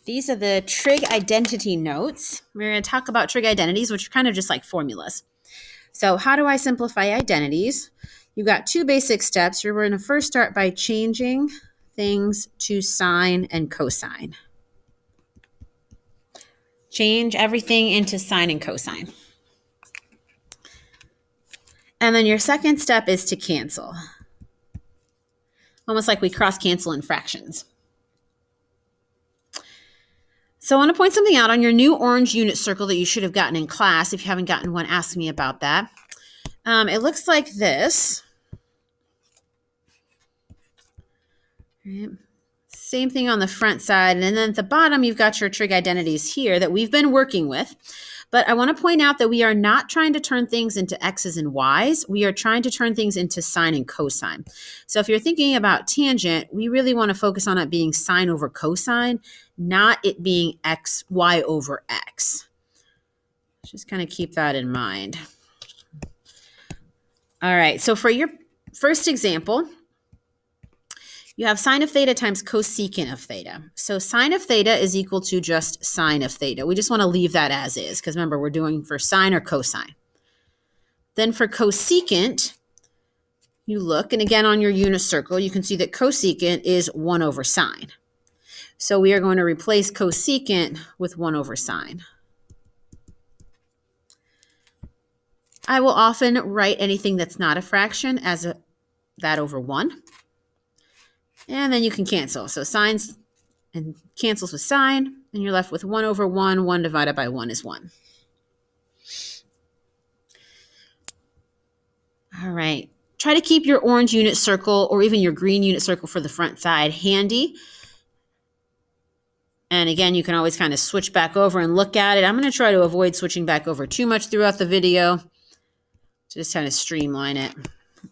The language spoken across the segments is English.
These are the trig identity notes. We're going to talk about trig identities, which are kind of just like formulas. So how do I simplify identities? You've got two basic steps. You're going to first start by changing things to sine and cosine. Change everything into sine and cosine. And then your second step is to cancel. Almost like we cross-cancel in fractions. So I want to point something out on your new orange unit circle that you should have gotten in class. If you haven't gotten one, ask me about that. It looks like this. Right. Same thing on the front side. And then at the bottom, you've got your trig identities here that we've been working with. But I want to point out that we are not trying to turn things into x's and y's. We are trying to turn things into sine and cosine. So if you're thinking about tangent, we really want to focus on it being sine over cosine, not it being y over x. Just kind of keep that in mind. All right, so for your first example, you have sine of theta times cosecant of theta. So sine of theta is equal to just sine of theta. We just want to leave that as is because remember, we're doing for sine or cosine. Then for cosecant, you look, and again on your unit circle, you can see that cosecant is 1 over sine. So we are going to replace cosecant with 1 over sine. I will often write anything that's not a fraction as that over 1. And then you can cancel. So sines and cancels with sine, and you're left with 1 over 1. 1 divided by 1 is 1. All right. Try to keep your orange unit circle or even your green unit circle for the front side handy. And again, you can always kind of switch back over and look at it. I'm going to try to avoid switching back over too much throughout the video. Just kind of streamline it.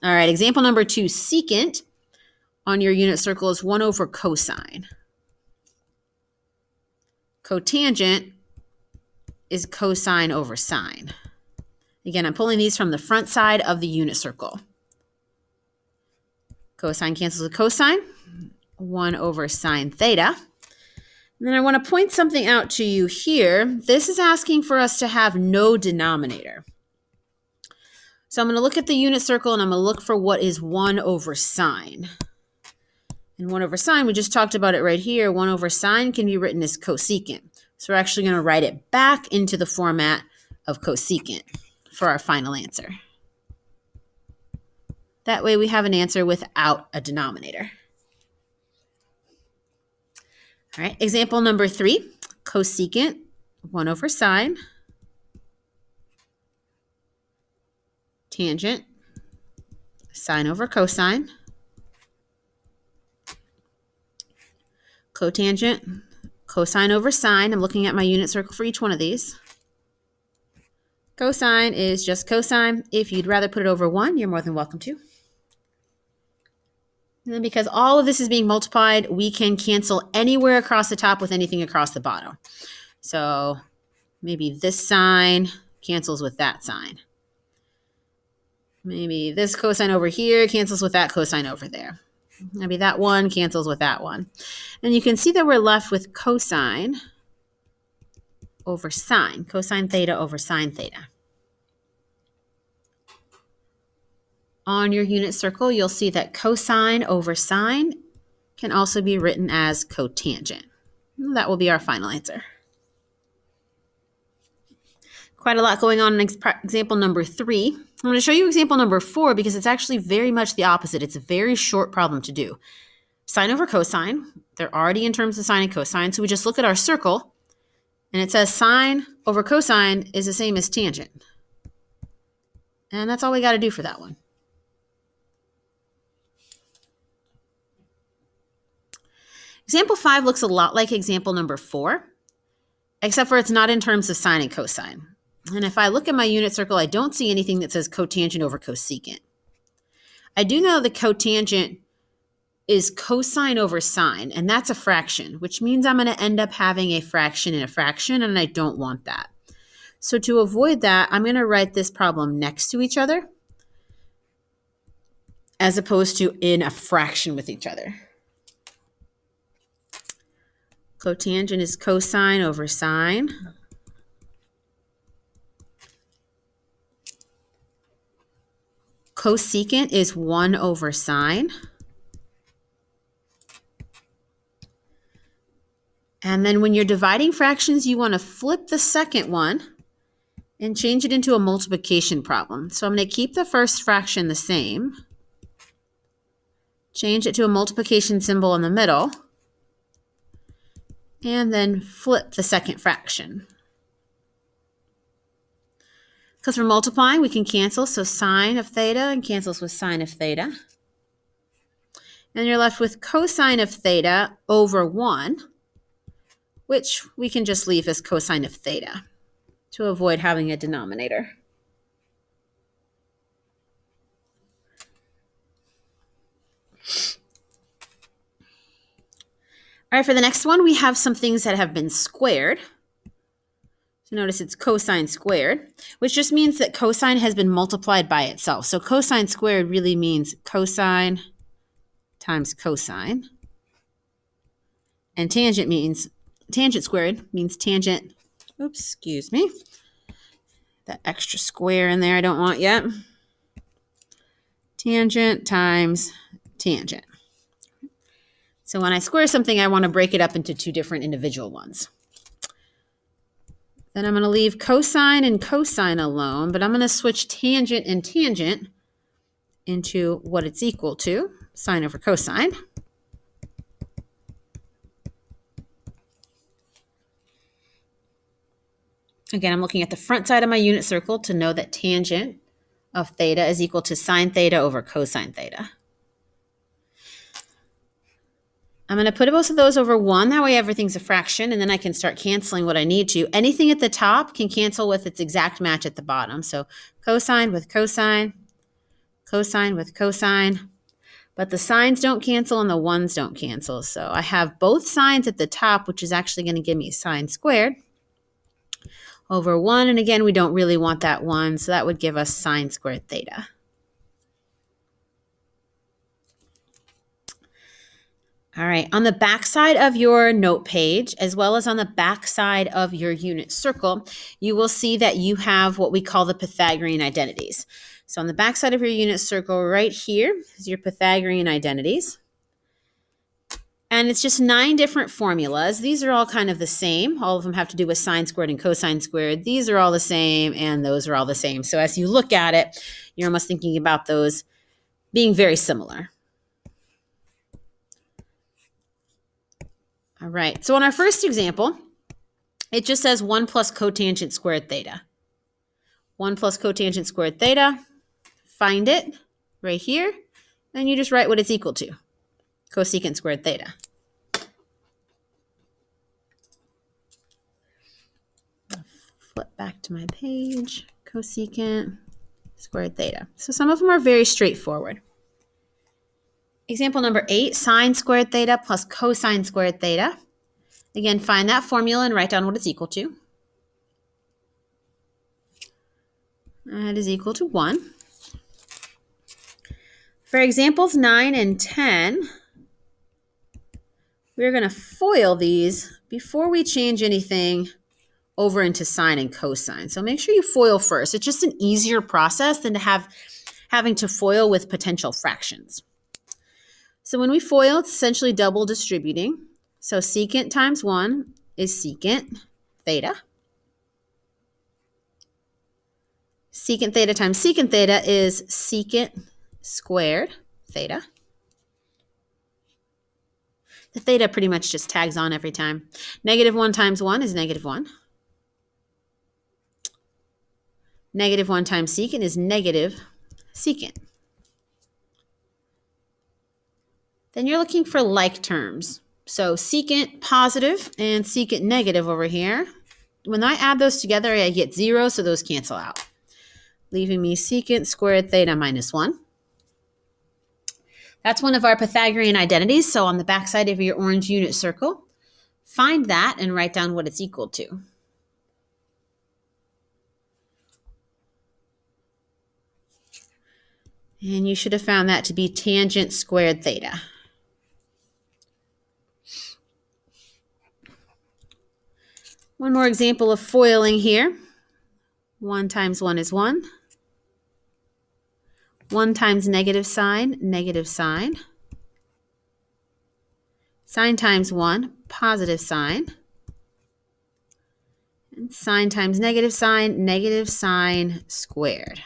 All right. Example number 2, secant on your unit circle is 1 over cosine. Cotangent is cosine over sine. Again, I'm pulling these from the front side of the unit circle. Cosine cancels with cosine, 1 over sine theta. And then I want to point something out to you here. This is asking for us to have no denominator. So I'm going to look at the unit circle and I'm going to look for what is 1 over sine. And 1 over sine, we just talked about it right here. 1 over sine can be written as cosecant. So we're actually going to write it back into the format of cosecant for our final answer. That way we have an answer without a denominator. All right, example number 3, cosecant, 1 over sine, tangent, sine over cosine, cotangent, cosine over sine. I'm looking at my unit circle for each one of these. Cosine is just cosine. If you'd rather put it over 1, you're more than welcome to. And then because all of this is being multiplied, we can cancel anywhere across the top with anything across the bottom. So maybe this sine cancels with that sine. Maybe this cosine over here cancels with that cosine over there. Maybe that one cancels with that one. And you can see that we're left with cosine over sine, cosine theta over sine theta. On your unit circle, you'll see that cosine over sine can also be written as cotangent. That will be our final answer. Quite a lot going on in example number 3. I'm going to show you example number 4 because it's actually very much the opposite. It's a very short problem to do. Sine over cosine, they're already in terms of sine and cosine, so we just look at our circle, and it says sine over cosine is the same as tangent. And that's all we got to do for that one. Example 5 looks a lot like example number 4, except for it's not in terms of sine and cosine. And if I look at my unit circle, I don't see anything that says cotangent over cosecant. I do know the cotangent is cosine over sine, and that's a fraction, which means I'm going to end up having a fraction in a fraction, and I don't want that. So to avoid that, I'm going to write this problem next to each other as opposed to in a fraction with each other. Cotangent is cosine over sine. Cosecant is 1 over sine. And then when you're dividing fractions, you want to flip the second one and change it into a multiplication problem. So I'm going to keep the first fraction the same, change it to a multiplication symbol in the middle, and then flip the second fraction. Because we're multiplying, we can cancel, so sine of theta and cancels with sine of theta. And you're left with cosine of theta over 1, which we can just leave as cosine of theta to avoid having a denominator. All right, for the next one, we have some things that have been squared. So notice it's cosine squared, which just means that cosine has been multiplied by itself. So cosine squared really means cosine times cosine. And tangent squared means tangent, oops, excuse me. That extra square in there I don't want yet. Tangent times tangent. So when I square something, I want to break it up into two different individual ones. Then I'm going to leave cosine and cosine alone, but I'm going to switch tangent and tangent into what it's equal to, sine over cosine. Again, I'm looking at the front side of my unit circle to know that tangent of theta is equal to sine theta over cosine theta. I'm going to put both of those over 1. That way everything's a fraction, and then I can start canceling what I need to. Anything at the top can cancel with its exact match at the bottom. So cosine with cosine, cosine with cosine. But the sines don't cancel and the ones don't cancel. So I have both sines at the top, which is actually going to give me sine squared over 1. And again, we don't really want that 1, so that would give us sine squared theta. All right, on the back side of your note page, as well as on the back side of your unit circle, you will see that you have what we call the Pythagorean identities. So on the back side of your unit circle right here is your Pythagorean identities. And it's just 9 different formulas. These are all kind of the same. All of them have to do with sine squared and cosine squared. These are all the same, and those are all the same. So as you look at it, you're almost thinking about those being very similar. All right, so on our first example, it just says 1 plus cotangent squared theta. 1 plus cotangent squared theta, find it right here, and you just write what it's equal to, cosecant squared theta. Flip back to my page, cosecant squared theta. So some of them are very straightforward. Example number 8, sine squared theta plus cosine squared theta. Again, find that formula and write down what it's equal to. That is equal to 1. For examples 9 and 10, we're going to FOIL these before we change anything over into sine and cosine. So make sure you FOIL first. It's just an easier process than having to FOIL with potential fractions. So when we FOIL, it's essentially double distributing. So secant times 1 is secant theta. Secant theta times secant theta is secant squared theta. The theta pretty much just tags on every time. -1 times 1 is -1. -1 times secant is negative secant. Then you're looking for like terms. So secant positive and secant negative over here. When I add those together, I get 0, so those cancel out, leaving me secant squared theta minus 1. That's one of our Pythagorean identities. So on the back side of your orange unit circle, find that and write down what it's equal to. And you should have found that to be tangent squared theta. One more example of foiling here. 1 times 1 is 1. 1 times negative sign, negative sign. Sine times 1, positive sign. And sine times negative sign squared.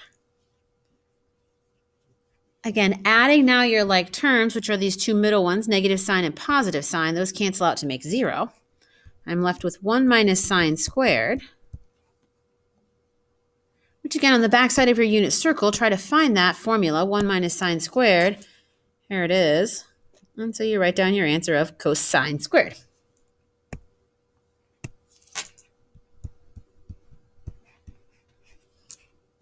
Again, adding now your like terms, which are these two middle ones, negative sign and positive sign, those cancel out to make 0. I'm left with 1 minus sine squared, which again, on the backside of your unit circle, try to find that formula, 1 minus sine squared. Here it is. And so you write down your answer of cosine squared.